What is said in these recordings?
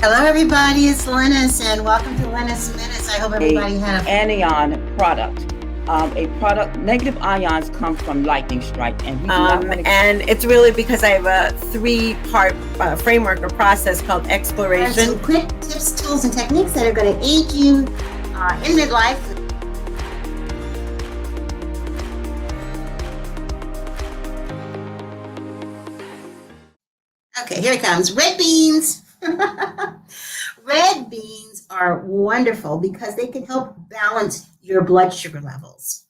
Hello, everybody. It's Lynnis, and welcome to Lynnis Minutes. I hope everybody had a anion product. A product, negative ions come from lightning strike, and we do not want to. And it's really because I have a 3-part framework or process called exploration. some quick tips, tools, and techniques that are going to aid you in midlife. Okay, here it comes. Red beans. Red beans are wonderful because they can help balance your blood sugar levels,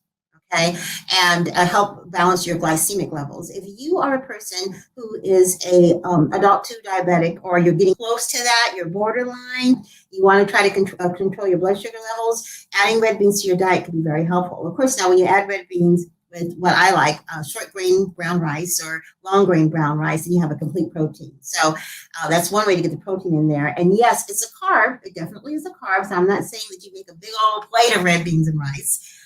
okay, and help balance your glycemic levels. If you are a person who is a adult 2 diabetic, or you're getting close to that, you're borderline, you want to try to control your blood sugar levels, adding red beans to your diet can be very helpful. Of course, now when you add red beans with what I like, short grain brown rice or long grain brown rice, and you have a complete protein. So that's one way to get the protein in there. And yes, it's a carb. It definitely is a carb. So I'm not saying that you make a big old plate of red beans and rice,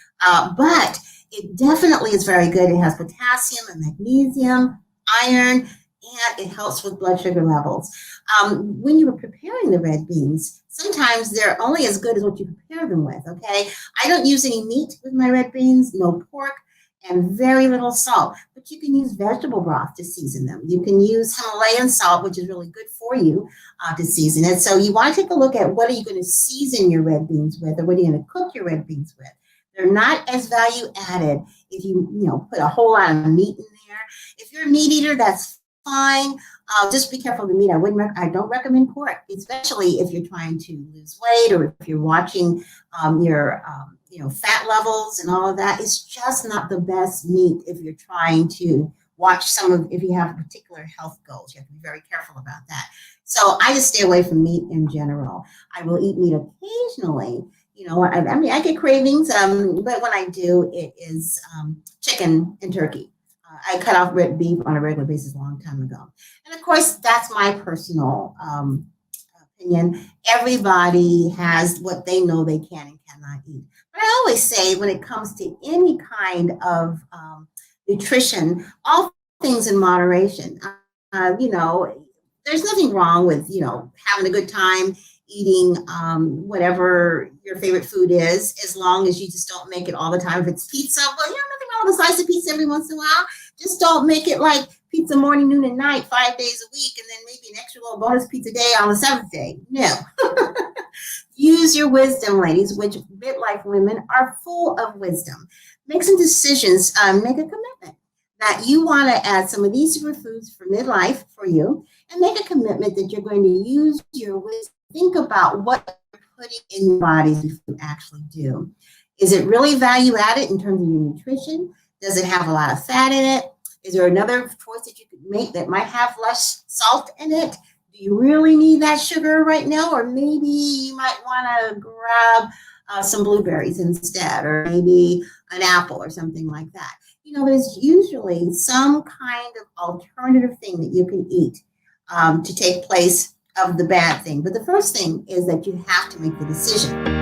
but it definitely is very good. It has potassium and magnesium, iron, and it helps with blood sugar levels. When you were preparing the red beans, sometimes they're only as good as what you prepare them with, okay? I don't use any meat with my red beans, no pork, and very little salt, but you can use vegetable broth to season them. You can use Himalayan salt, which is really good for you, to season it. So you want to take a look at what are you going to season your red beans with, or what are you going to cook your red beans with. They're not as value added if you put a whole lot of meat in there. If you're a meat eater, that's fine. Just be careful of the meat. I don't recommend pork, especially if you're trying to lose weight, or if you're watching your fat levels and all of that. It's just not the best meat if you're trying to watch if you have particular health goals. You have to be very careful about that. So I just stay away from meat in general. I will eat meat occasionally. I get cravings, but when I do, it is chicken and turkey. I cut off red beef on a regular basis a long time ago. And of course, that's my personal opinion. Everybody has what they know they can and cannot eat. But I always say, when it comes to any kind of nutrition, all things in moderation. There's nothing wrong with having a good time eating whatever your favorite food is, as long as you just don't make it all the time. If it's pizza, well, nothing wrong with a slice of pizza every once in a while. Just don't make it like pizza morning, noon, and night, 5 days a week, and then maybe an extra little bonus pizza day on the 7th day. No. Use your wisdom, ladies, which midlife women are full of wisdom. Make some decisions, make a commitment that you want to add some of these superfoods for midlife for you, and make a commitment that you're going to use your wisdom. Think about what you're putting in your bodies before you actually do. Is it really value added in terms of your nutrition? Does it have a lot of fat in it? Is there another choice that you could make that might have less salt in it? Do you really need that sugar right now? Or maybe you might want to grab some blueberries instead, or maybe an apple or something like that. There's usually some kind of alternative thing that you can eat to take place of the bad thing. But the first thing is that you have to make the decision.